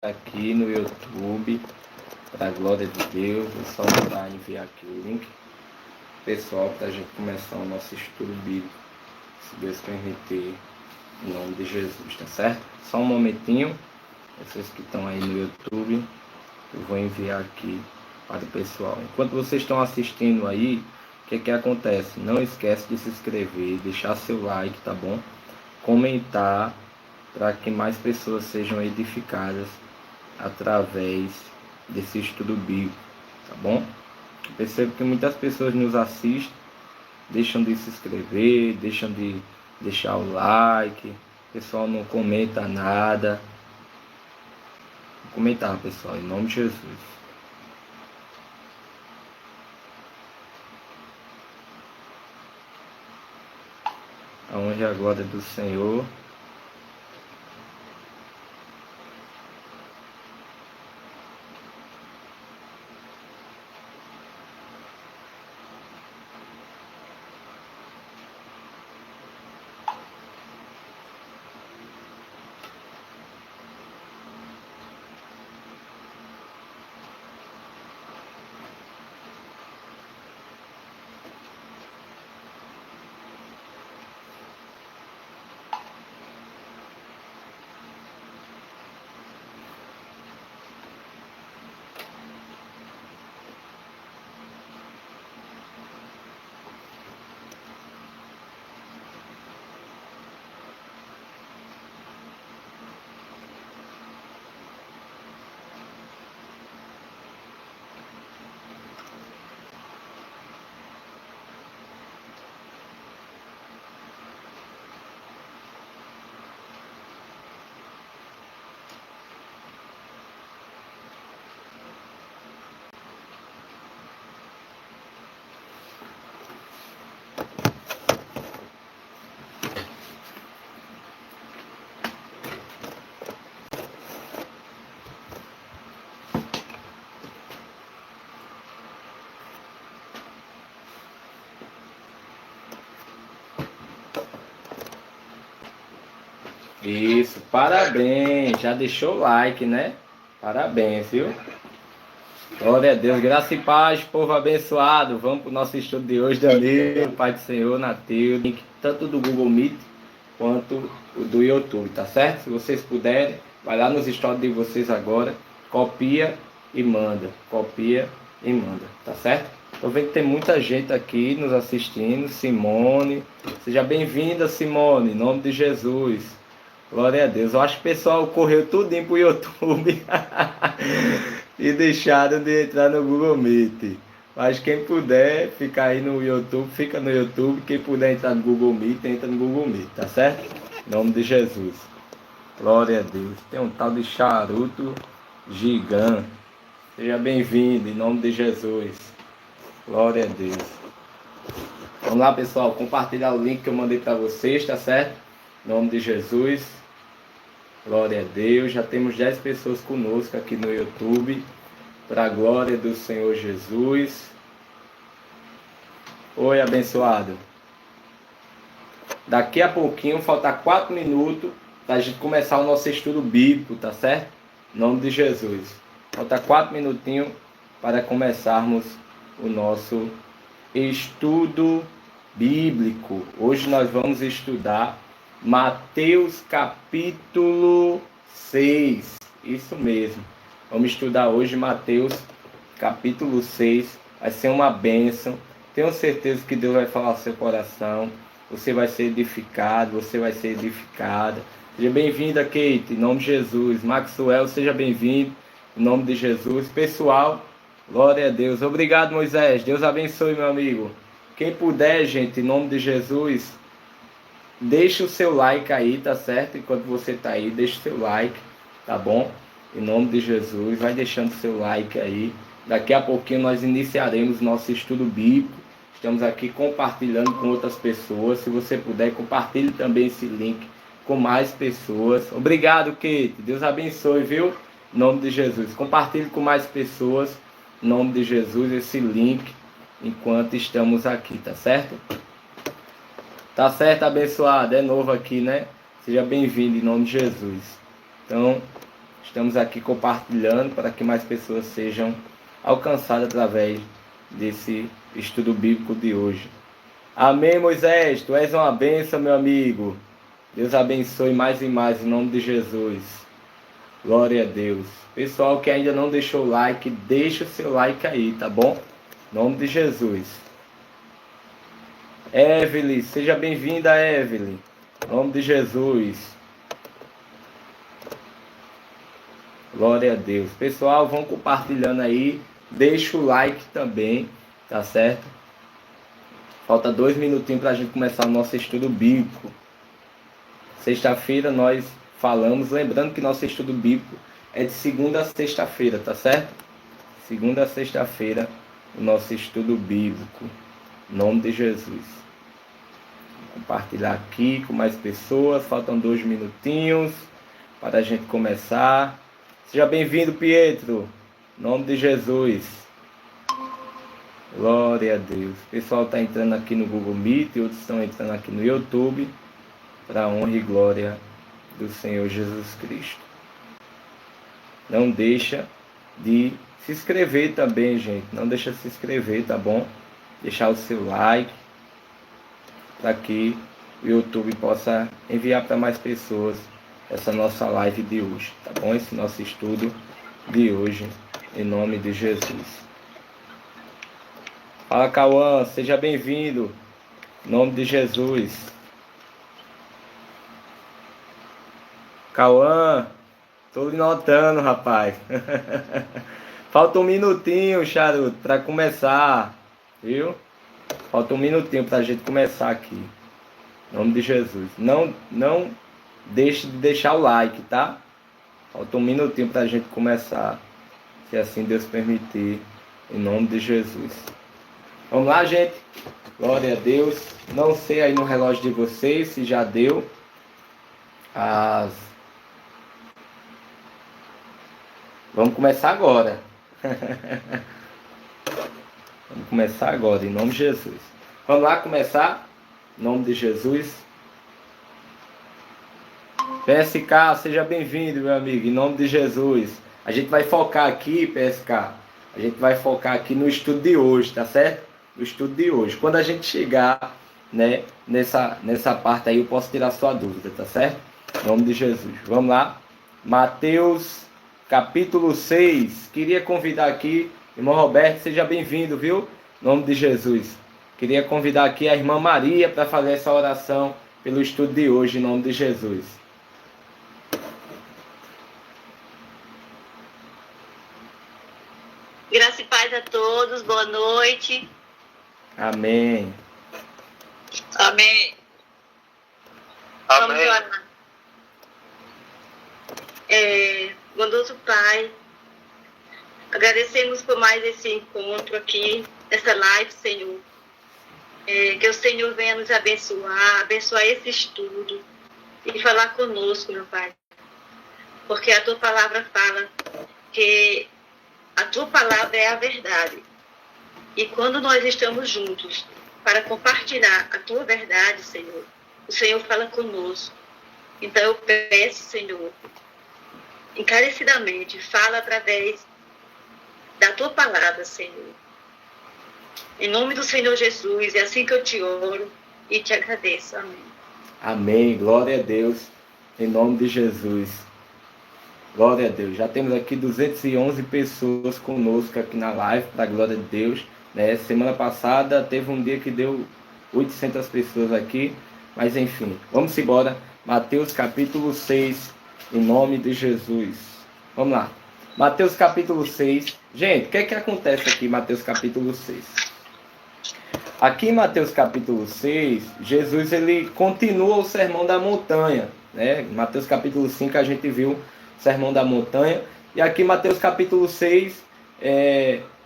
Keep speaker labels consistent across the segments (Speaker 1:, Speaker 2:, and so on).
Speaker 1: aqui no YouTube, para a glória de Deus. Eu só mandar enviar aqui o link pessoal para a gente começar o nosso estudo bíblico, se Deus permitir, em nome de Jesus, tá certo? Só um momentinho, vocês que estão aí no YouTube, eu vou enviar aqui para o pessoal. Enquanto vocês estão assistindo aí, o que acontece? Não esquece de se inscrever, deixar seu like, tá bom? Comentar, para que mais pessoas sejam edificadas através desse estudo bíblico, tá bom? Eu percebo que muitas pessoas nos assistem, deixam de se inscrever, deixam de deixar o like, o pessoal não comenta nada. Vou comentar, pessoal, em nome de Jesus. A honra e a glória do Senhor. Isso, parabéns, já deixou o like, né? Parabéns, viu? Glória a Deus, graça e paz, povo abençoado. Vamos para o nosso estudo de hoje, Danilo, Pai do Senhor, Nateu, link tanto do Google Meet quanto o do YouTube, tá certo? Se vocês puderem, vai lá nos stories de vocês agora, copia e manda, tá certo? Tô vendo que tem muita gente aqui nos assistindo. Simone, seja bem-vinda, Simone, em nome de Jesus. Glória a Deus. Eu acho que o pessoal correu tudinho pro YouTube e deixaram de entrar no Google Meet. Mas quem puder ficar aí no YouTube, fica no YouTube. Quem puder entrar no Google Meet, entra no Google Meet, tá certo? Em nome de Jesus. Glória a Deus. Tem um tal de Charuto Gigante. Seja bem-vindo, em nome de Jesus. Glória a Deus. Vamos lá, pessoal. Compartilhar o link que eu mandei para vocês, tá certo? Em nome de Jesus. Glória a Deus. Já temos 10 pessoas conosco aqui no YouTube. Para a glória do Senhor Jesus. Oi, abençoado. Daqui a pouquinho, falta 4 minutos para a gente começar o nosso estudo bíblico, tá certo? Em nome de Jesus. Falta 4 minutinhos para começarmos o nosso estudo bíblico. Hoje nós vamos estudar Mateus capítulo 6. Isso mesmo. Vamos estudar hoje Mateus capítulo 6. Vai ser uma bênção. Tenho certeza que Deus vai falar ao seu coração. Você vai ser edificado, você vai ser edificada. Seja bem-vinda, Kate, em nome de Jesus. Maxwell, seja bem-vindo, em nome de Jesus. Pessoal, glória a Deus. Obrigado, Moisés. Deus abençoe, meu amigo. Quem puder, gente, em nome de Jesus, deixa o seu like aí, tá certo? Enquanto você tá aí, deixa o seu like, tá bom? Em nome de Jesus, vai deixando o seu like aí. Daqui a pouquinho nós iniciaremos nosso estudo bíblico. Estamos aqui compartilhando com outras pessoas. Se você puder, compartilhe também esse link com mais pessoas. Obrigado, Kate. Deus abençoe, viu? Em nome de Jesus. Compartilhe com mais pessoas, em nome de Jesus, esse link, enquanto estamos aqui, tá certo? Tá certo, abençoado. É novo aqui, né? Seja bem-vindo, em nome de Jesus. Então, Estamos aqui compartilhando para que mais pessoas sejam alcançadas através desse estudo bíblico de hoje. Amém, Moisés? Tu és uma bênção, meu amigo. Deus abençoe mais e mais em nome de Jesus. Glória a Deus. Pessoal que ainda não deixou o like, deixa o seu like aí, tá bom? Em nome de Jesus. Evelyn, seja bem-vinda, Evelyn. Em nome de Jesus. Glória a Deus. Pessoal, vão compartilhando aí. Deixa o like também, tá certo? Falta 2 minutinhos para a gente começar o nosso estudo bíblico. Sexta-feira nós falamos, lembrando que nosso estudo bíblico é de segunda a sexta-feira, tá certo? Segunda a sexta-feira, o nosso estudo bíblico. Em nome de Jesus. Vou compartilhar aqui com mais pessoas. Faltam 2 minutinhos para a gente começar. Seja bem-vindo, Pietro. Em nome de Jesus. Glória a Deus. O pessoal está entrando aqui no Google Meet e outros estão entrando aqui no YouTube. Para a honra e glória do Senhor Jesus Cristo. Não deixa de se inscrever também, gente. Não deixa de se inscrever, tá bom? Deixar o seu like. Para que o YouTube possa enviar para mais pessoas essa nossa live de hoje. Tá bom? Esse nosso estudo de hoje. Em nome de Jesus. Fala, Cauã, seja bem-vindo. Em nome de Jesus. Cauã, tô lhe notando, rapaz. Falta 1 minutinho, charuto, para começar. Viu? Falta 1 minutinho para a gente começar aqui. Em nome de Jesus. Não deixe de deixar o like, tá? Falta 1 minutinho para a gente começar. Se assim Deus permitir, em nome de Jesus. Vamos lá, gente. Glória a Deus. Não sei aí no relógio de vocês se já deu Vamos começar agora. Vamos começar agora, em nome de Jesus. Vamos lá começar, em nome de Jesus. PSK, seja bem-vindo, meu amigo, em nome de Jesus. A gente vai focar aqui, PSK, a gente vai focar aqui no estudo de hoje, tá certo? No estudo de hoje. Quando a gente chegar, né, nessa parte aí, eu posso tirar sua dúvida, tá certo? Em nome de Jesus. Vamos lá. Mateus, capítulo 6. Queria convidar aqui, irmão Roberto, seja bem-vindo, viu? Em nome de Jesus. Queria convidar aqui a irmã Maria para fazer essa oração pelo estudo de hoje, em nome de Jesus.
Speaker 2: Graça e paz a todos, boa noite.
Speaker 1: Amém.
Speaker 2: Amém. Vamos orar. Bondoso Pai, agradecemos por mais esse encontro aqui, essa live, Senhor. Que o Senhor venha nos abençoar esse estudo e falar conosco, meu Pai. Porque a Tua palavra fala que a Tua palavra é a verdade. E quando nós estamos juntos para compartilhar a Tua verdade, Senhor, o Senhor fala conosco. Então eu peço, Senhor, encarecidamente, fala através da Tua palavra, Senhor. Em nome do Senhor Jesus, é assim que eu te oro e te agradeço. Amém.
Speaker 1: Amém. Glória a Deus. Em nome de Jesus. Glória a Deus. Já temos aqui 211 pessoas conosco aqui na live, para a glória de Deus. Né? Semana passada teve um dia que deu 800 pessoas aqui. Mas enfim, vamos embora. Mateus capítulo 6, em nome de Jesus. Vamos lá. Mateus capítulo 6. Gente, o que é que acontece aqui em Mateus capítulo 6? Aqui em Mateus capítulo 6, Jesus ele continua o sermão da montanha. Né? Em Mateus capítulo 5 a gente viu o sermão da montanha. E aqui em Mateus capítulo 6,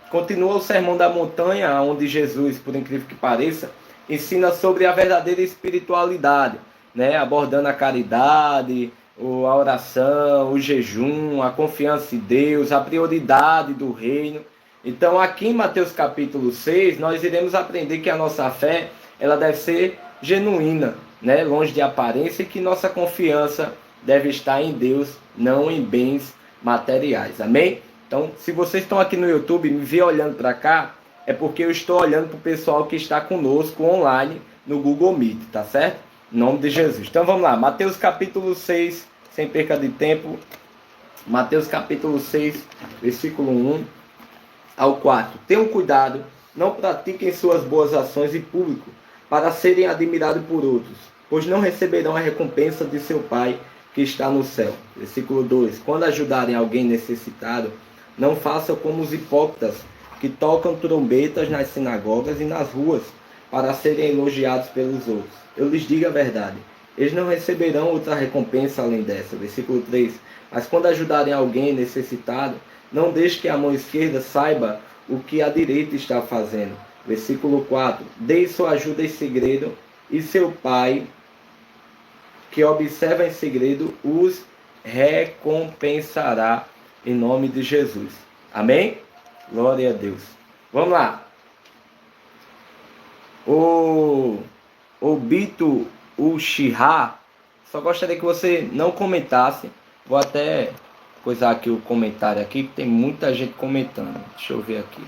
Speaker 1: continua o sermão da montanha, onde Jesus, por incrível que pareça, ensina sobre a verdadeira espiritualidade, né? Abordando a caridade, a oração, o jejum, a confiança em Deus, a prioridade do reino. Então aqui em Mateus capítulo 6, nós iremos aprender que a nossa fé, ela deve ser genuína, longe de aparência, e que nossa confiança deve estar em Deus, não em bens materiais. Amém? Então, se vocês estão aqui no YouTube me vê olhando para cá, é porque eu estou olhando para o pessoal que está conosco online no Google Meet, tá certo? Em nome de Jesus. Então vamos lá, Mateus capítulo 6, sem perca de tempo. Mateus capítulo 6, versículo 1 ao 4. Tenham cuidado, não pratiquem suas boas ações em público, para serem admirados por outros, pois não receberão a recompensa de seu Pai que está no céu. Versículo 2. Quando ajudarem alguém necessitado, não façam como os hipócritas, que tocam trombetas nas sinagogas e nas ruas, para serem elogiados pelos outros. Eu lhes digo a verdade, eles não receberão outra recompensa além dessa. Versículo 3. Mas quando ajudarem alguém necessitado, não deixe que a mão esquerda saiba o que a direita está fazendo. Versículo 4. Dê sua ajuda em segredo, e seu Pai, que observa em segredo, os recompensará em nome de Jesus. Amém? Glória a Deus. Vamos lá. O Bito Uchiha, só gostaria que você não comentasse. Vou até coisar aqui o comentário aqui, que tem muita gente comentando. Deixa eu ver aqui.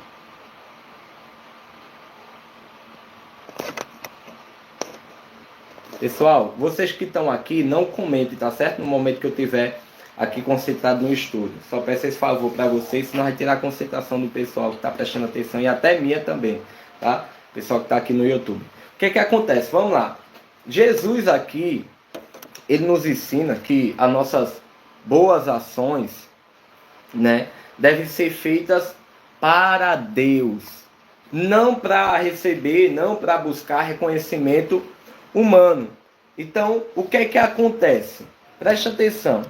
Speaker 1: Pessoal, vocês que estão aqui, não comentem, tá certo? No momento que eu estiver aqui concentrado no estudo. Só peço esse favor para vocês, senão vai tirar a concentração do pessoal que está prestando atenção e até minha também, tá? Pessoal que está aqui no YouTube. O que acontece? Vamos lá. Jesus aqui, ele nos ensina que as nossas boas ações, né, devem ser feitas para Deus. Não para receber, não para buscar reconhecimento humano. Então, o que acontece? Preste atenção.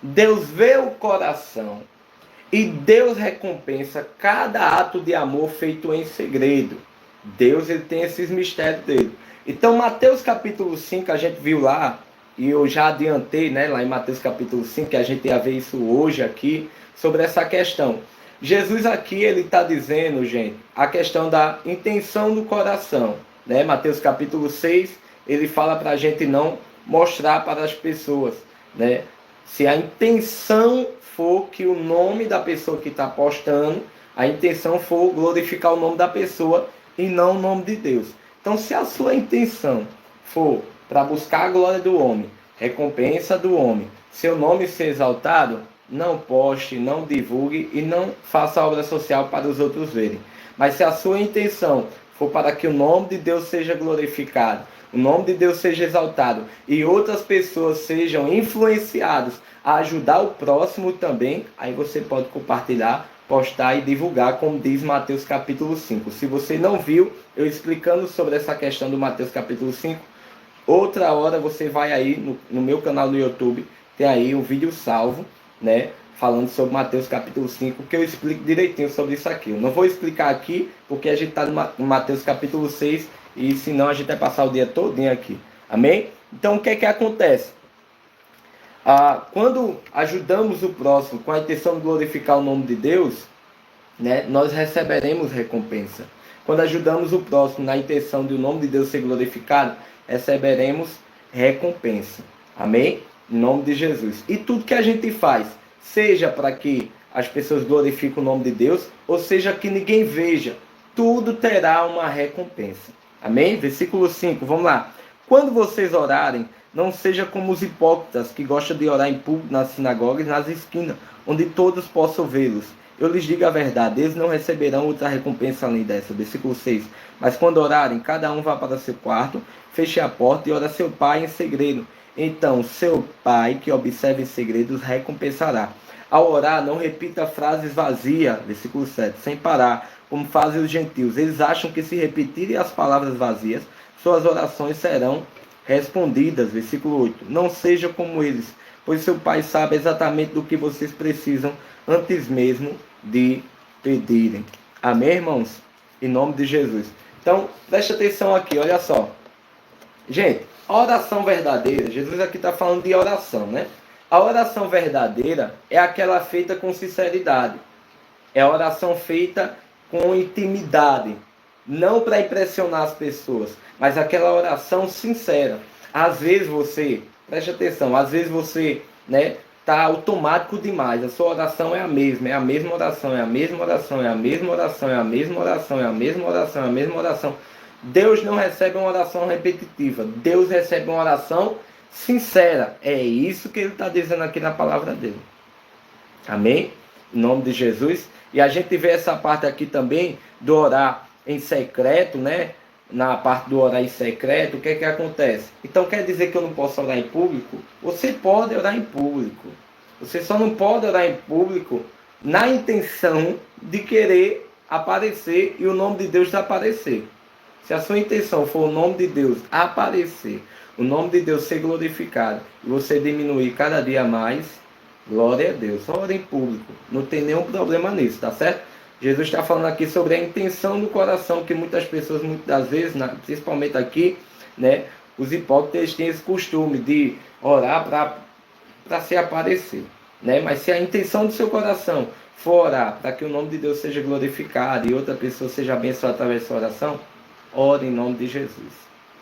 Speaker 1: Deus vê o coração e Deus recompensa cada ato de amor feito em segredo. Deus, ele tem esses mistérios dele. Então, Mateus capítulo 5, a gente viu lá, e eu já adiantei, né, lá em Mateus capítulo 5, que a gente ia ver isso hoje aqui, sobre essa questão. Jesus aqui, ele está dizendo, gente, a questão da intenção do coração. Né? Mateus capítulo 6, ele fala para a gente não mostrar para as pessoas, né? Se a intenção for que o nome da pessoa que está postando, a intenção for glorificar o nome da pessoa e não o nome de Deus. Então, se a sua intenção for para buscar a glória do homem, recompensa do homem, seu nome ser exaltado, não poste, não divulgue e não faça obra social para os outros verem. Mas se a sua intenção for para que o nome de Deus seja glorificado, o nome de Deus seja exaltado e outras pessoas sejam influenciadas a ajudar o próximo também, aí você pode compartilhar, postar e divulgar, como diz Mateus capítulo 5. Se você não viu eu explicando sobre essa questão do Mateus capítulo 5, outra hora você vai aí no meu canal no YouTube, tem aí um vídeo salvo, né, falando sobre Mateus capítulo 5, que eu explico direitinho sobre isso aqui. Eu não vou explicar aqui, porque a gente está no Mateus capítulo 6, e senão a gente vai passar o dia todinho aqui. Amém? Então o que acontece? Quando ajudamos o próximo com a intenção de glorificar o nome de Deus, né, nós receberemos recompensa. Quando ajudamos o próximo na intenção de o nome de Deus ser glorificado, receberemos recompensa. Amém? Em nome de Jesus. E tudo que a gente faz, seja para que as pessoas glorifiquem o nome de Deus, ou seja que ninguém veja, tudo terá uma recompensa. Amém? Versículo 5, vamos lá. Quando vocês orarem, não seja como os hipócritas que gostam de orar em público nas sinagogas e nas esquinas, onde todos possam vê-los. Eu lhes digo a verdade, eles não receberão outra recompensa além dessa. Versículo 6. Mas quando orarem, cada um vá para seu quarto, feche a porta e ore a seu pai em segredo. Então, seu pai, que observa em segredo, os recompensará. Ao orar, não repita frases vazias, versículo 7, sem parar, como fazem os gentios. Eles acham que se repetirem as palavras vazias, suas orações serão respondidas. Versículo 8. Não seja como eles, pois seu pai sabe exatamente do que vocês precisam antes mesmo de pedirem. Amém, irmãos? Em nome de Jesus. Então, preste atenção aqui, olha só. Gente, a oração verdadeira, Jesus aqui está falando de oração, né? A oração verdadeira é aquela feita com sinceridade. É a oração feita com intimidade. Não para impressionar as pessoas, mas aquela oração sincera. Às vezes você, preste atenção, às vezes você, né, está automático demais. A sua oração é a mesma oração, é a mesma oração, é a mesma oração, é a mesma oração, é a mesma oração, é a mesma oração. Deus não recebe uma oração repetitiva. Deus recebe uma oração sincera. É isso que ele está dizendo aqui na palavra dele. Amém? Em nome de Jesus. E a gente vê essa parte aqui também do orar em secreto, né? Na parte do orar em secreto, o que é que acontece? Então quer dizer que eu não posso orar em público? Você pode orar em público. Você só não pode orar em público na intenção de querer aparecer e o nome de Deus aparecer. Se a sua intenção for o nome de Deus aparecer, o nome de Deus ser glorificado e você diminuir cada dia mais, glória a Deus. Ora em público. Não tem nenhum problema nisso, tá certo? Jesus está falando aqui sobre a intenção do coração, que muitas pessoas, muitas das vezes, principalmente aqui, né, os hipócritas têm esse costume de orar para se aparecer. Né? Mas se a intenção do seu coração for orar para que o nome de Deus seja glorificado e outra pessoa seja abençoada através da sua oração, ore em nome de Jesus.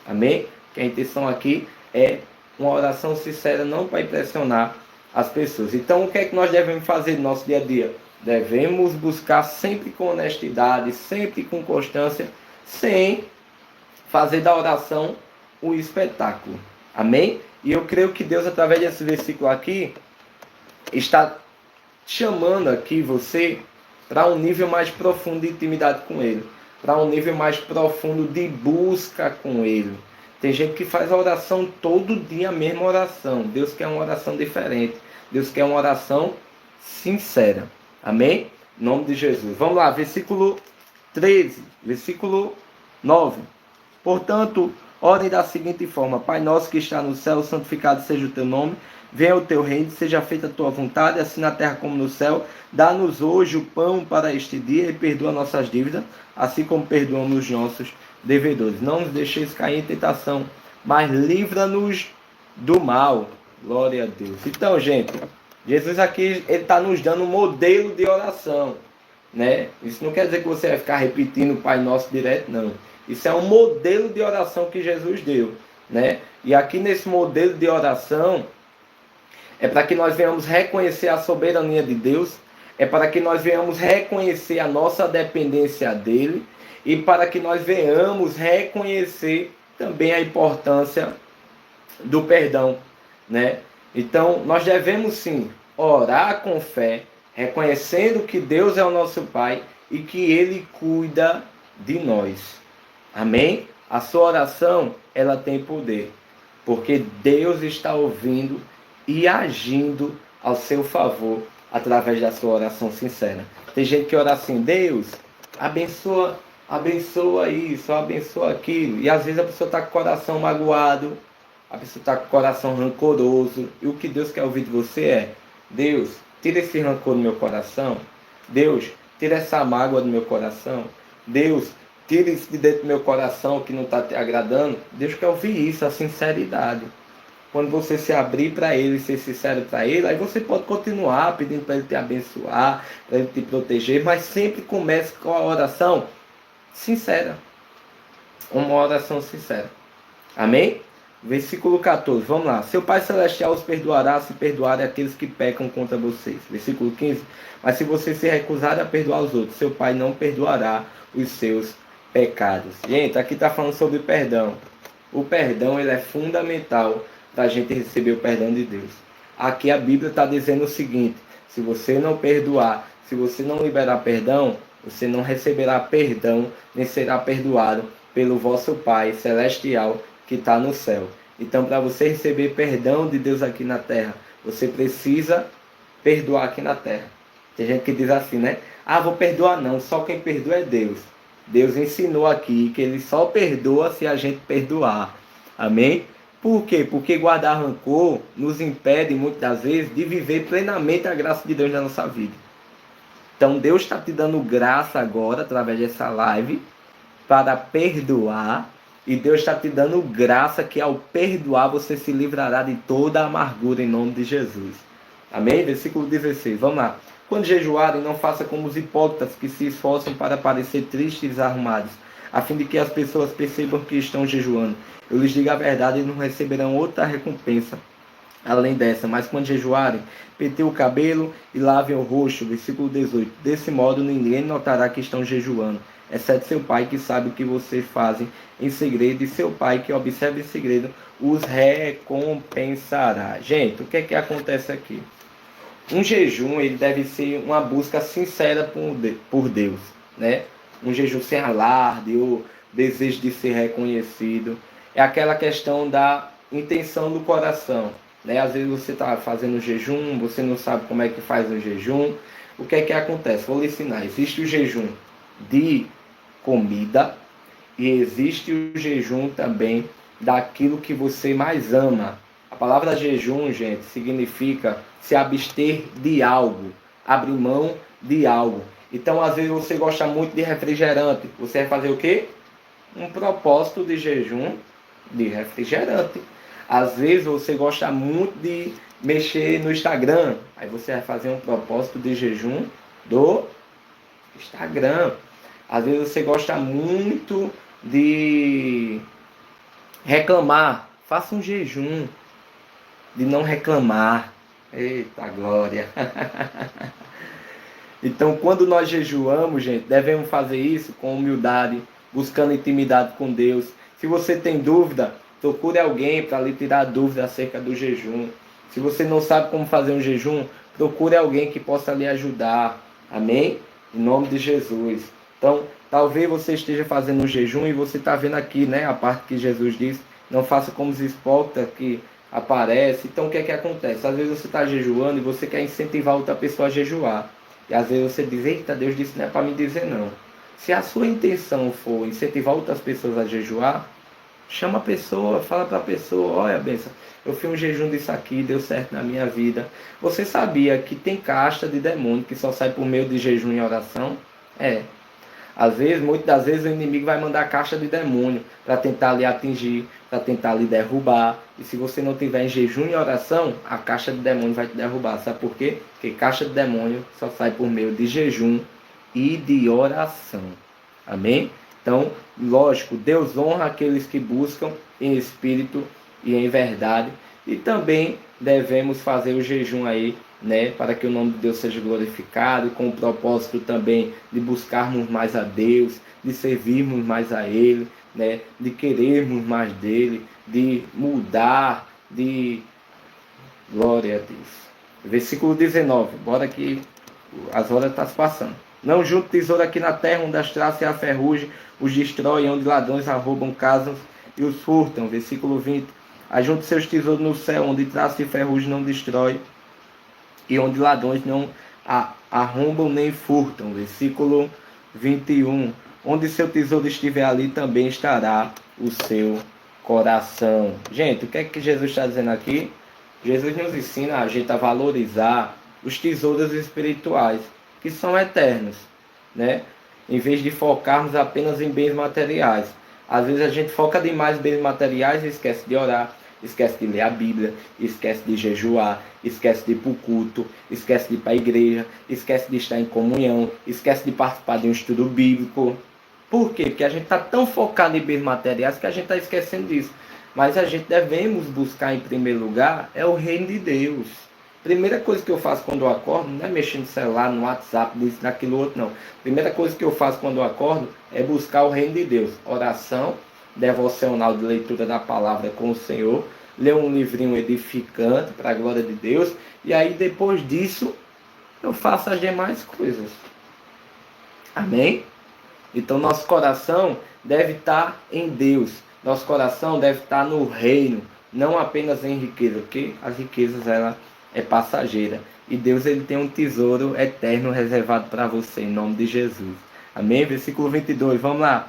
Speaker 1: Amém? Que a intenção aqui é uma oração sincera, não para impressionar as pessoas. Então, o que é que nós devemos fazer no nosso dia a dia? Devemos buscar sempre com honestidade, sempre com constância, sem fazer da oração um espetáculo. Amém? E eu creio que Deus, através desse versículo aqui, está chamando aqui você para um nível mais profundo de intimidade com Ele, para um nível mais profundo de busca com Ele. Tem gente que faz a oração todo dia, a mesma oração. Deus quer uma oração diferente. Deus quer uma oração sincera. Amém? Em nome de Jesus. Vamos lá, versículo 13, versículo 9. Portanto, orem da seguinte forma: Pai nosso que está no céu, santificado seja o teu nome. Venha o teu reino, seja feita a tua vontade, assim na terra como no céu. Dá-nos hoje o pão para este dia e perdoa nossas dívidas, assim como perdoamos os nossos devedores. Não nos deixeis cair em tentação, mas livra-nos do mal. Glória a Deus. Então, gente, Jesus aqui ele está nos dando um modelo de oração, né? Isso não quer dizer que você vai ficar repetindo o Pai Nosso direto, não. Isso é um modelo de oração que Jesus deu, né? E aqui nesse modelo de oração é para que nós venhamos reconhecer a soberania de Deus, é para que nós venhamos reconhecer a nossa dependência dele e para que nós venhamos reconhecer também a importância do perdão, né? Então, nós devemos sim orar com fé, reconhecendo que Deus é o nosso Pai e que Ele cuida de nós. Amém? A sua oração, ela tem poder, porque Deus está ouvindo e agindo ao seu favor através da sua oração sincera. Tem gente que ora assim: Deus, abençoa isso, abençoa aquilo. E às vezes a pessoa está com o coração magoado, a pessoa está com o coração rancoroso. E o que Deus quer ouvir de você é: Deus, tira esse rancor do meu coração. Deus, tira essa mágoa do meu coração. Deus, tira isso de dentro do meu coração que não está te agradando. Deus quer ouvir isso, a sinceridade. Quando você se abrir para Ele, ser sincero para Ele, aí você pode continuar pedindo para Ele te abençoar, para Ele te proteger, mas sempre comece com a oração sincera. Uma oração sincera. Amém? Versículo 14, vamos lá. Seu Pai Celestial os perdoará se perdoarem aqueles que pecam contra vocês. Versículo 15. Mas se você se recusar a perdoar os outros, seu Pai não perdoará os seus pecados. Gente, aqui está falando sobre perdão. O perdão ele é fundamental para a gente receber o perdão de Deus. Aqui a Bíblia está dizendo o seguinte: se você não perdoar, se você não liberar perdão, você não receberá perdão, nem será perdoado pelo vosso Pai Celestial que está no céu. Então, para você receber perdão de Deus aqui na terra, você precisa perdoar aqui na terra. Tem gente que diz assim, né? Ah, vou perdoar não, só quem perdoa é Deus. Deus ensinou aqui que Ele só perdoa se a gente perdoar. Amém? Por quê? Porque guardar rancor nos impede, muitas das vezes, de viver plenamente a graça de Deus na nossa vida. Então, Deus está te dando graça agora, através dessa live, para perdoar. E Deus está te dando graça que ao perdoar você se livrará de toda a amargura em nome de Jesus. Amém? Versículo 16, vamos lá. Quando jejuarem, não faça como os hipócritas que se esforçam para parecer tristes e desarrumados, a fim de que as pessoas percebam que estão jejuando. Eu lhes digo a verdade e não receberão outra recompensa além dessa, mas quando jejuarem, penteiam o cabelo e lavem o rosto. Versículo 18. Desse modo ninguém notará que estão jejuando, exceto seu pai que sabe o que vocês fazem em segredo, e seu pai que observa em segredo os recompensará. Gente, o que é que acontece aqui? Um jejum, ele deve ser uma busca sincera por Deus, né? Um jejum sem alarde ou desejo de ser reconhecido. É aquela questão da intenção do coração, né? Às vezes você está fazendo jejum, você não sabe como é que faz o jejum. O que é que acontece? Vou lhe ensinar. Existe o jejum de comida e existe o jejum também daquilo que você mais ama. A palavra jejum, gente, significa se abster de algo, abrir mão de algo. Então, às vezes você gosta muito de refrigerante. Você vai fazer o quê? Um propósito de jejum de refrigerante. Às vezes você gosta muito de mexer no Instagram. Aí você vai fazer um propósito de jejum do Instagram. Às vezes você gosta muito de reclamar. Faça um jejum de não reclamar. Eita glória! Então, quando nós jejuamos, gente, devemos fazer isso com humildade, buscando intimidade com Deus. Se você tem dúvida, procure alguém para lhe tirar dúvida acerca do jejum. Se você não sabe como fazer um jejum, procure alguém que possa lhe ajudar. Amém? Em nome de Jesus. Então, talvez você esteja fazendo um jejum e você está vendo aqui, né, a parte que Jesus diz, não faça como os hipócritas que aparecem. Então, o que é que acontece? Às vezes você está jejuando e você quer incentivar outra pessoa a jejuar. E às vezes você diz, eita, Deus disse não é para me dizer não. Se a sua intenção for incentivar outras pessoas a jejuar, chama a pessoa, fala para a pessoa, olha, benção, eu fiz um jejum disso aqui, deu certo na minha vida. Você sabia que tem casta de demônio que só sai por meio de jejum e oração? Às vezes, muitas das vezes o inimigo vai mandar caixa de demônio para tentar lhe atingir, para tentar lhe derrubar. E se você não tiver em jejum e oração, a caixa de demônio vai te derrubar. Sabe por quê? Porque caixa de demônio só sai por meio de jejum e de oração. Amém? Então, lógico, Deus honra aqueles que buscam em espírito e em verdade. E também devemos fazer o jejum aí, né, para que o nome de Deus seja glorificado, com o propósito também de buscarmos mais a Deus, de servirmos mais a Ele, né, de querermos mais dele, de mudar, de... Glória a Deus. Versículo 19, bora que as horas estão se passando. Não junte tesouro aqui na terra, onde as traças e a ferrugem os destroem, onde ladrões arrombam casas e os furtam. Versículo 20. Ajunte seus tesouros no céu, onde traça e ferrugem não destrói, e onde ladrões não arrombam nem furtam. Versículo 21. Onde seu tesouro estiver, ali também estará o seu coração. Gente, o que é que Jesus está dizendo aqui? Jesus nos ensina a gente a valorizar os tesouros espirituais, que são eternos, né? Em vez de focarmos apenas em bens materiais. Às vezes a gente foca demais em bens materiais e esquece de orar, esquece de ler a Bíblia, esquece de jejuar, esquece de ir para o culto, esquece de ir para a igreja, esquece de estar em comunhão, esquece de participar de um estudo bíblico. Por quê? Porque a gente está tão focado em bens materiais que a gente está esquecendo disso. Mas a gente devemos buscar em primeiro lugar é o reino de Deus. Primeira coisa que eu faço quando eu acordo não é mexer no celular, no WhatsApp, nisso, naquilo outro, não. Primeira coisa que eu faço quando eu acordo é buscar o reino de Deus. Oração, devocional de leitura da palavra com o Senhor, ler um livrinho edificante para a glória de Deus, e aí depois disso eu faço as demais coisas. Amém? Então nosso coração deve estar em Deus, nosso coração deve estar no reino, não apenas em riqueza, porque as riquezas ela é passageira, e Deus ele tem um tesouro eterno reservado para você, em nome de Jesus. Amém? Versículo 22, vamos lá.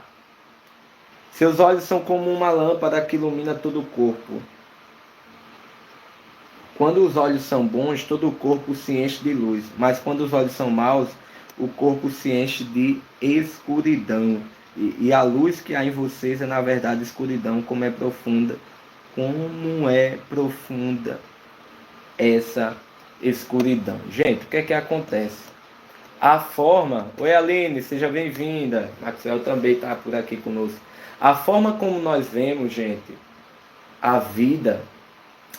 Speaker 1: Seus olhos são como uma lâmpada que ilumina todo o corpo. Quando os olhos são bons, todo o corpo se enche de luz. Mas quando os olhos são maus, o corpo se enche de escuridão. E a luz que há em vocês é, na verdade, escuridão. Como é profunda essa escuridão. Gente, o que é que acontece? A forma... Oi, Aline, seja bem-vinda. Maxwell também está por aqui conosco. A forma como nós vemos, gente, a vida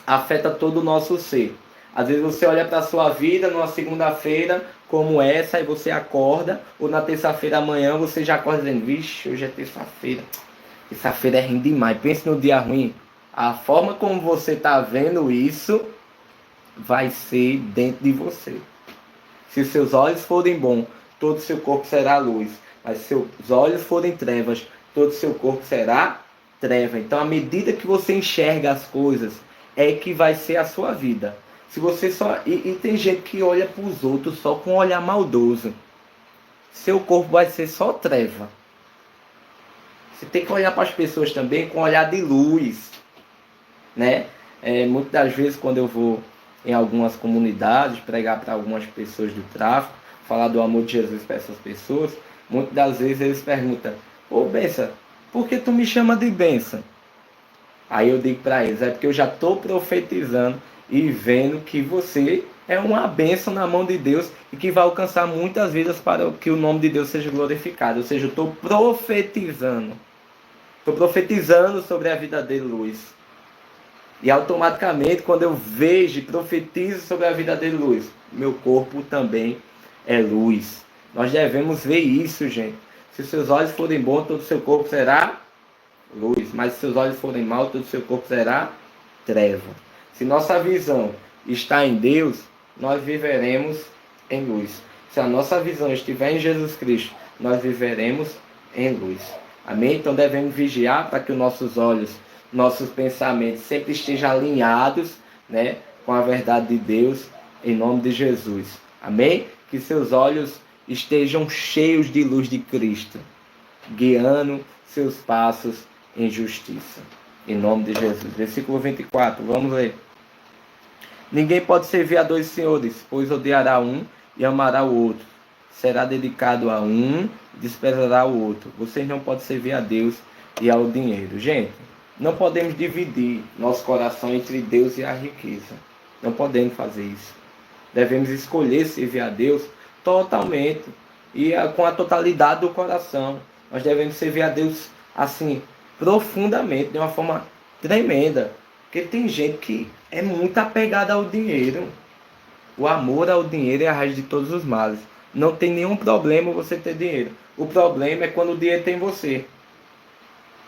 Speaker 1: afeta todo o nosso ser. Às vezes você olha para a sua vida numa segunda-feira como essa e você acorda, ou na terça-feira amanhã você já acorda dizendo, vixe, hoje é terça-feira. Terça-feira é ruim demais. Pense no dia ruim. A forma como você está vendo isso vai ser dentro de você. Se os seus olhos forem bons, todo o seu corpo será luz. Mas se seus olhos forem trevas, todo o seu corpo será treva. Então, à medida que você enxerga as coisas, é que vai ser a sua vida. Se você só e tem gente que olha para os outros só com um olhar maldoso. Seu corpo vai ser só treva. Você tem que olhar para as pessoas também com um olhar de luz, né? Muitas das vezes quando eu vou em algumas comunidades pregar para algumas pessoas do tráfico, falar do amor de Jesus para essas pessoas, muitas das vezes eles perguntam: ô benção, por que tu me chama de benção? Aí eu digo para eles: é porque eu já estou profetizando e vendo que você é uma bênção na mão de Deus e que vai alcançar muitas vidas para que o nome de Deus seja glorificado. Ou seja, eu estou profetizando. Estou profetizando sobre a vida dele, Luiz. E automaticamente, quando eu vejo e profetizo sobre a vida dele, Luiz, meu corpo também é luz. Nós devemos ver isso, gente. Se os seus olhos forem bons, todo o seu corpo será luz. Mas se seus olhos forem maus, todo o seu corpo será treva. Se nossa visão está em Deus, nós viveremos em luz. Se a nossa visão estiver em Jesus Cristo, nós viveremos em luz. Amém? Então devemos vigiar para que os nossos olhos, nossos pensamentos sempre estejam alinhados, né, com a verdade de Deus, em nome de Jesus. Amém? Que seus olhos estejam cheios de luz de Cristo, guiando seus passos em justiça. Em nome de Jesus. Versículo 24, vamos ler. Ninguém pode servir a dois senhores, pois odiará um e amará o outro. Será dedicado a um e desprezará o outro. Vocês não podem servir a Deus e ao dinheiro. Gente, não podemos dividir nosso coração entre Deus e a riqueza. Não podemos fazer isso. Devemos escolher servir a Deus totalmente e com a totalidade do coração. Nós devemos servir a Deus assim, profundamente, de uma forma tremenda. Porque tem gente que é muito apegada ao dinheiro. O amor ao dinheiro é a raiz de todos os males. Não tem nenhum problema você ter dinheiro. O problema é quando o dinheiro tem você.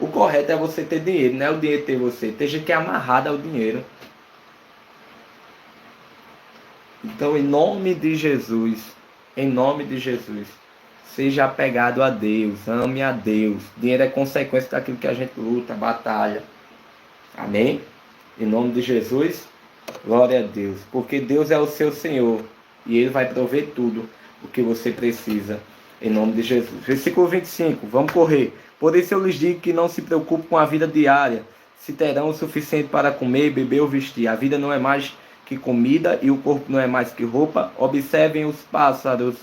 Speaker 1: O correto é você ter dinheiro, não é o dinheiro ter você. Tem gente que é amarrada ao dinheiro. Então, em nome de Jesus, seja apegado a Deus, ame a Deus. Dinheiro é consequência daquilo que a gente luta, batalha. Amém? Em nome de Jesus, glória a Deus. Porque Deus é o seu Senhor e Ele vai prover tudo o que você precisa. Em nome de Jesus. Versículo 25, vamos correr. Por isso eu lhes digo que não se preocupe com a vida diária, se terão o suficiente para comer, beber ou vestir. A vida não é mais que comida e o corpo não é mais que roupa. Observem os pássaros.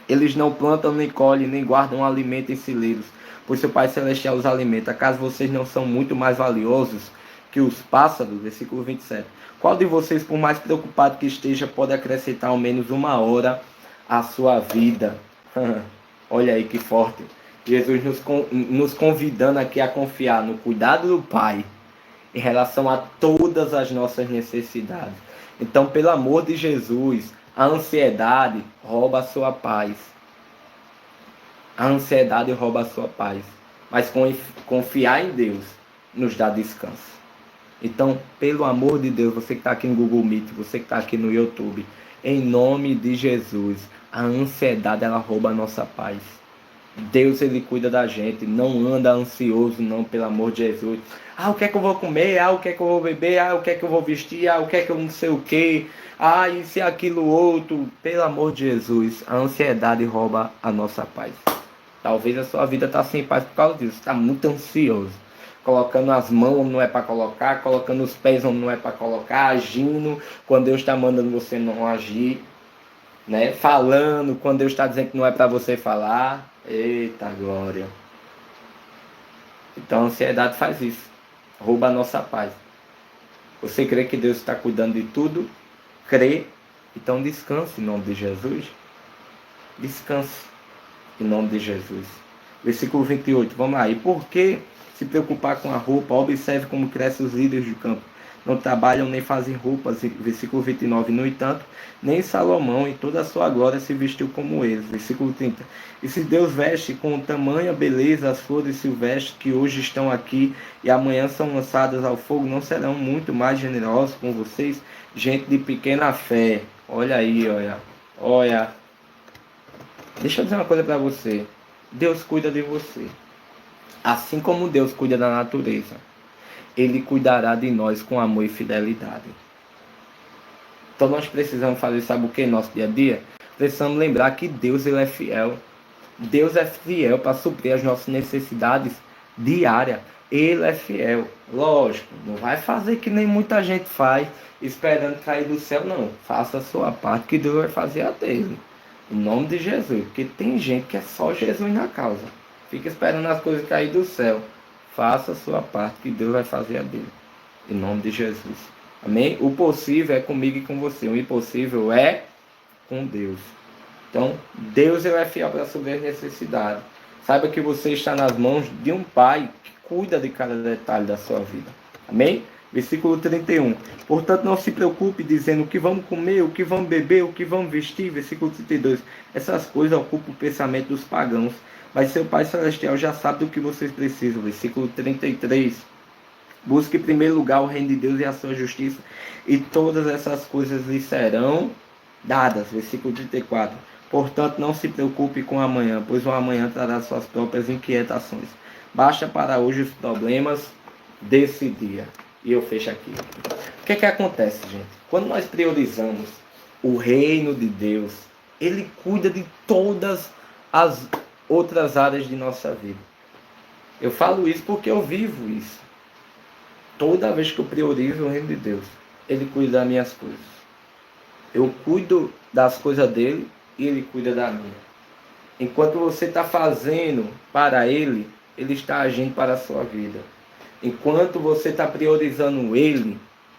Speaker 1: Eles não plantam, nem colhem, nem guardam alimento em celeiros, pois seu Pai Celestial os alimenta. Acaso vocês não são muito mais valiosos que os pássaros? Versículo 27. Qual de vocês, por mais preocupado que esteja, pode acrescentar ao menos uma hora à sua vida? Olha aí que forte. Jesus nos convidando aqui a confiar no cuidado do Pai em relação a todas as nossas necessidades. Então, pelo amor de Jesus, a ansiedade rouba a sua paz. A ansiedade rouba a sua paz. Mas confiar em Deus nos dá descanso. Então, pelo amor de Deus, você que está aqui no Google Meet, você que está aqui no YouTube, em nome de Jesus, a ansiedade ela rouba a nossa paz. Deus, Ele cuida da gente. Não anda ansioso, não, pelo amor de Jesus. O que é que eu vou comer? O que é que eu vou beber? O que é que eu vou vestir? O que é que eu não sei o que? Isso e aquilo outro. Pelo amor de Jesus, a ansiedade rouba a nossa paz. Talvez a sua vida está sem paz por causa disso. Está muito ansioso. Colocando as mãos onde não é para colocar, colocando os pés onde não é para colocar, agindo quando Deus está mandando você não agir, né? Falando quando Deus está dizendo que não é para você falar. Eita glória! Então a ansiedade faz isso, rouba a nossa paz. Você crê que Deus está cuidando de tudo? Crê? Então descanse em nome de Jesus. Descanse em nome de Jesus. Versículo 28, vamos lá. E por que se preocupar com a roupa? Observe como crescem os lírios do campo. não trabalham nem fazem roupas. Versículo 29, no entanto, nem Salomão em toda a sua glória se vestiu como eles. Versículo 30, e se Deus veste com tamanha beleza as flores silvestres que hoje estão aqui e amanhã são lançadas ao fogo, não serão muito mais generosos com vocês, gente de pequena fé? Olha aí, olha. Deixa eu dizer uma coisa para você. Deus cuida de você. Assim como Deus cuida da natureza, Ele cuidará de nós com amor e fidelidade. Então nós precisamos fazer, sabe o que no nosso dia a dia? Precisamos lembrar que Deus, Ele é fiel. Deus é fiel para suprir as nossas necessidades diárias. Ele é fiel. Lógico, não vai fazer que nem muita gente faz, esperando cair do céu, não. Faça a sua parte, que Deus vai fazer a dele. Em nome de Jesus. Porque tem gente que é só Jesus na causa. Fica esperando as coisas cair do céu. Faça a sua parte, que Deus vai fazer a dele. Em nome de Jesus. Amém? O possível é comigo e com você. O impossível é com Deus. Então, Deus, Ele é fiel para suprir as necessidades. Saiba que você está nas mãos de um Pai que cuida de cada detalhe da sua vida. Amém? Versículo 31. Portanto, não se preocupe dizendo o que vamos comer, o que vamos beber, o que vamos vestir. Versículo 32. Essas coisas ocupam o pensamento dos pagãos, mas seu Pai Celestial já sabe do que vocês precisam. Versículo 33. Busque em primeiro lugar o reino de Deus e a sua justiça, e todas essas coisas lhe serão dadas. Versículo 34. Portanto, não se preocupe com o amanhã, pois o amanhã trará suas próprias inquietações. Basta para hoje os problemas desse dia. E eu fecho aqui. O que acontece, gente? Quando nós priorizamos o reino de Deus, Ele cuida de todas as outras áreas de nossa vida. Eu falo isso porque eu vivo isso. Toda vez que eu priorizo o reino de Deus, Ele cuida das minhas coisas. Eu cuido das coisas dele e Ele cuida da minha. Enquanto você está fazendo para Ele, Ele está agindo para a sua vida. Enquanto você está priorizando Ele,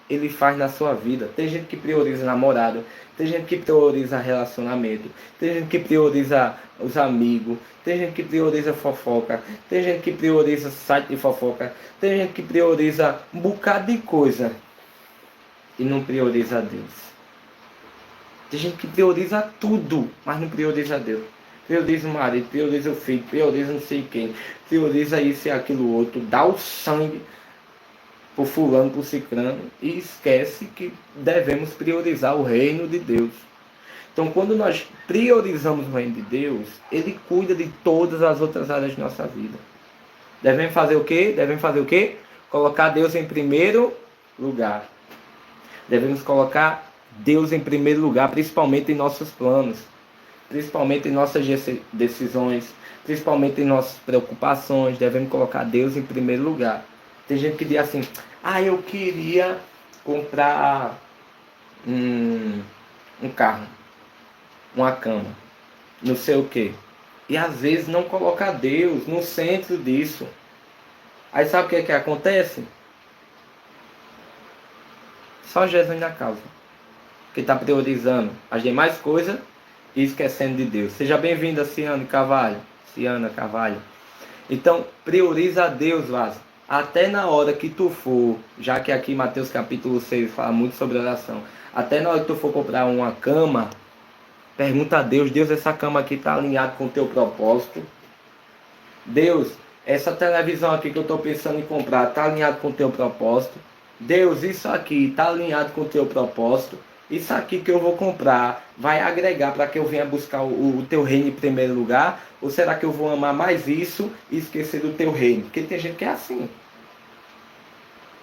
Speaker 1: Ele faz na sua vida. Tem gente que prioriza namorado, tem gente que prioriza relacionamento, tem gente que prioriza os amigos, tem gente que prioriza fofoca, tem gente que prioriza site de fofoca, tem gente que prioriza um bocado de coisa e não prioriza Deus. Tem gente que prioriza tudo, mas não prioriza Deus. Prioriza o marido, prioriza o filho, prioriza não sei quem, prioriza isso e aquilo outro, dá o sangue por fulano, por cicrano, e esquece que devemos priorizar o reino de Deus. Então, quando nós priorizamos o reino de Deus, Ele cuida de todas as outras áreas de nossa vida. Devemos fazer o quê? Devemos fazer o quê? Colocar Deus em primeiro lugar. Devemos colocar Deus em primeiro lugar, principalmente em nossos planos, principalmente em nossas decisões, principalmente em nossas preocupações. Devemos colocar Deus em primeiro lugar. Tem gente que diz assim: eu queria comprar um carro, uma cama, não sei o que. E às vezes não coloca Deus no centro disso. Aí sabe o que acontece? Só Jesus na causa, que está priorizando as demais coisas e esquecendo de Deus. Seja bem-vinda, Ciana Carvalho. Então, prioriza a Deus, Vaz. Até na hora que tu for, já que aqui Mateus capítulo 6 fala muito sobre oração, até na hora que tu for comprar uma cama, pergunta a Deus: Deus, essa cama aqui está alinhada com o teu propósito? Deus, essa televisão aqui que eu estou pensando em comprar está alinhada com o teu propósito? Deus, isso aqui está alinhado com o teu propósito? Isso aqui que eu vou comprar vai agregar para que eu venha buscar o teu reino em primeiro lugar? Ou será que eu vou amar mais isso e esquecer do teu reino? Porque tem gente que é assim.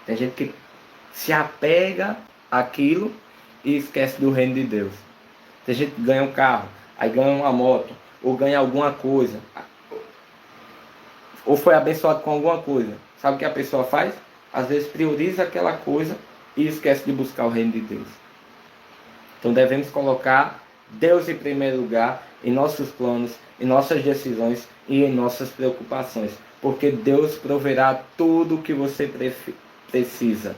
Speaker 1: Tem gente que se apega àquilo e esquece do reino de Deus. Tem gente que ganha um carro, aí ganha uma moto, ou ganha alguma coisa, ou foi abençoado com alguma coisa. Sabe o que a pessoa faz? Às vezes prioriza aquela coisa e esquece de buscar o reino de Deus. Então devemos colocar Deus em primeiro lugar em nossos planos, em nossas decisões e em nossas preocupações. Porque Deus proverá tudo o que você precisa.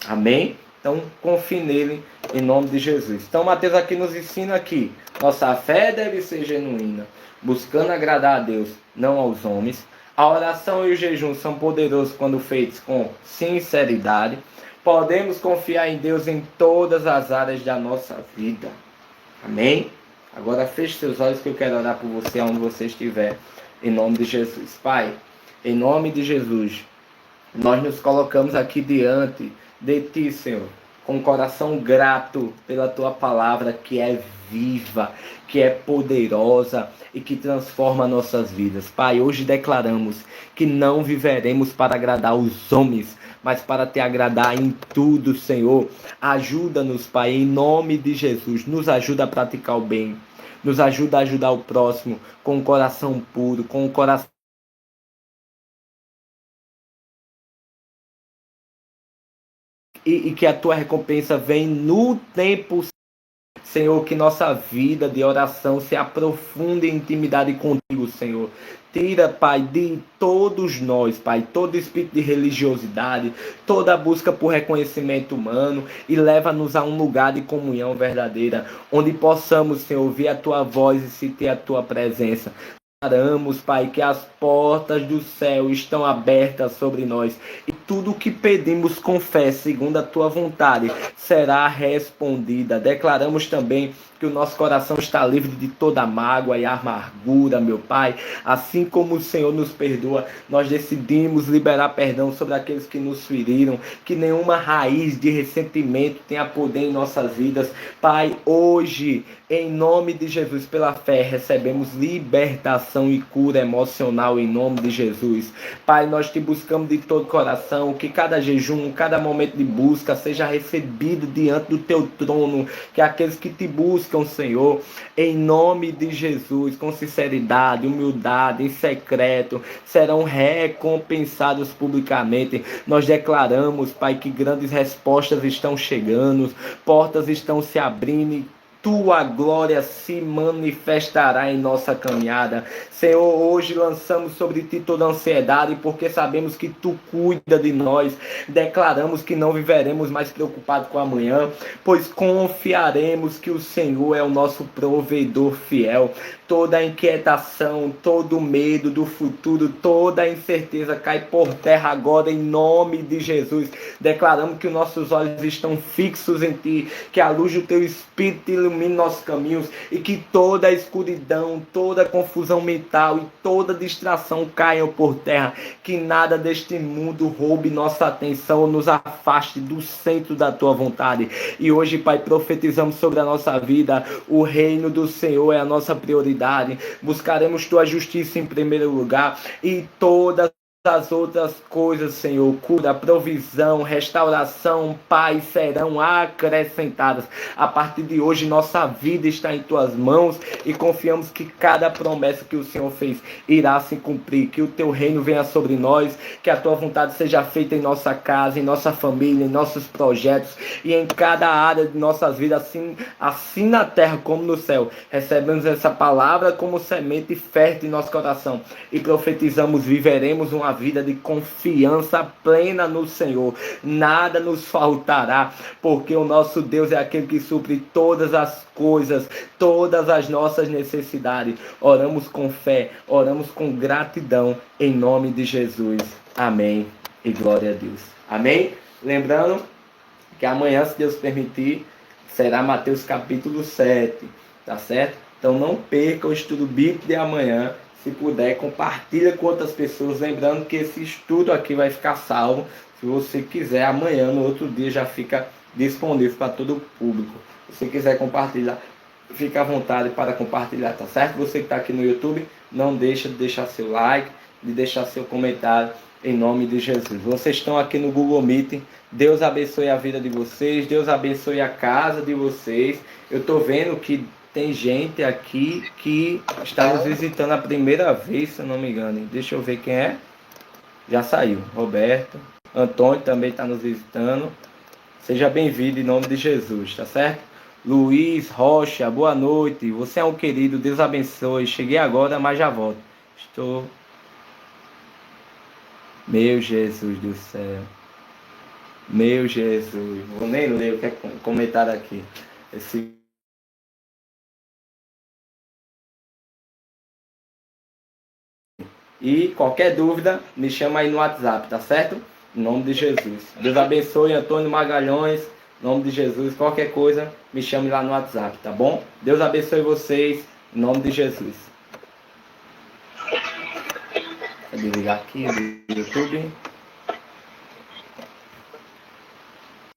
Speaker 1: Amém? Então confie nele em nome de Jesus. Então Mateus aqui nos ensina aqui: nossa fé deve ser genuína, buscando agradar a Deus, não aos homens. A oração e o jejum são poderosos quando feitos com sinceridade. Podemos confiar em Deus em todas as áreas da nossa vida. Amém? Agora feche seus olhos que eu quero orar por você onde você estiver. Em nome de Jesus. Pai, em nome de Jesus, nós nos colocamos aqui diante de Ti, Senhor, com um coração grato pela Tua palavra que é viva, que é poderosa e que transforma nossas vidas. Pai, hoje declaramos que não viveremos para agradar os homens, mas para Te agradar em tudo, Senhor. Ajuda-nos, Pai, em nome de Jesus. Nos ajuda a praticar o bem. Nos ajuda a ajudar o próximo com um coração puro, com um coração e que a Tua recompensa vem no tempo, Senhor, que nossa vida de oração se aprofunde em intimidade contigo, Senhor. Tira, Pai, de todos nós, Pai, todo espírito de religiosidade, toda busca por reconhecimento humano e leva-nos a um lugar de comunhão verdadeira, onde possamos, Senhor, ouvir a Tua voz e sentir a Tua presença. Declaramos, Pai, que as portas do céu estão abertas sobre nós e tudo o que pedimos com fé, segundo a Tua vontade, será respondida. Declaramos também que o nosso coração está livre de toda mágoa e amargura, meu Pai. Assim como o Senhor nos perdoa, nós decidimos liberar perdão sobre aqueles que nos feriram, que nenhuma raiz de ressentimento tenha poder em nossas vidas. Pai, hoje, em nome de Jesus, pela fé, recebemos libertação e cura emocional em nome de Jesus. Pai, nós te buscamos de todo o coração, que cada jejum, cada momento de busca seja recebido diante do teu trono, que aqueles que te buscam, Senhor, em nome de Jesus, com sinceridade, humildade, em secreto, serão recompensados publicamente. Nós declaramos, Pai, que grandes respostas estão chegando, portas estão se abrindo e Tua glória se manifestará em nossa caminhada. Senhor, hoje lançamos sobre Ti toda a ansiedade, porque sabemos que Tu cuida de nós. Declaramos que não viveremos mais preocupados com amanhã, pois confiaremos que o Senhor é o nosso provedor fiel. Toda a inquietação, todo o medo do futuro, toda a incerteza cai por terra agora em nome de Jesus. Declaramos que os nossos olhos estão fixos em Ti, que a luz do Teu Espírito ilumine nossos caminhos e que toda a escuridão, toda a confusão mental e toda distração caiam por terra, que nada deste mundo roube nossa atenção ou nos afaste do centro da Tua vontade. E hoje, Pai, profetizamos sobre a nossa vida, o reino do Senhor é a nossa prioridade. Buscaremos Tua justiça em primeiro lugar e todas as outras coisas, Senhor, cura, provisão, restauração, paz serão acrescentadas. A partir de hoje, nossa vida está em Tuas mãos e confiamos que cada promessa que o Senhor fez irá se cumprir, que o Teu reino venha sobre nós, que a Tua vontade seja feita em nossa casa, em nossa família, em nossos projetos e em cada área de nossas vidas, assim na terra como no céu. Recebemos essa palavra como semente fértil em nosso coração e profetizamos, viveremos uma vida de confiança plena no Senhor. Nada nos faltará, porque o nosso Deus é aquele que supre todas as coisas, todas as nossas necessidades. Oramos com fé, oramos com gratidão, em nome de Jesus. Amém e glória a Deus. Amém? Lembrando que amanhã, se Deus permitir, será Mateus capítulo 7, tá certo? Então não perca o estudo bíblico de amanhã. Se puder, compartilha com outras pessoas. Lembrando que esse estudo aqui vai ficar salvo. Se você quiser, amanhã, no outro dia, já fica disponível para todo o público. Se você quiser compartilhar, fica à vontade para compartilhar, tá certo? Você que está aqui no YouTube, não deixa de deixar seu like, de deixar seu comentário, em nome de Jesus. Vocês estão aqui no Google Meet. Deus abençoe a vida de vocês. Deus abençoe a casa de vocês. Eu estou vendo que tem gente aqui que está nos visitando a primeira vez, se eu não me engano. Deixa eu ver quem é. Já saiu. Roberto. Antônio também está nos visitando. Seja bem-vindo em nome de Jesus, tá certo? Luiz Rocha, boa noite. Você é um querido, Deus abençoe. Cheguei agora, mas já volto. Estou... Meu Jesus do céu. Meu Jesus. Vou nem ler o que é comentário aqui. E qualquer dúvida, me chama aí no WhatsApp, tá certo? Em nome de Jesus. Deus abençoe Antônio Magalhães. Em nome de Jesus. Qualquer coisa, me chame lá no WhatsApp, tá bom? Deus abençoe vocês. Em nome de Jesus. Vou desligar aqui do YouTube.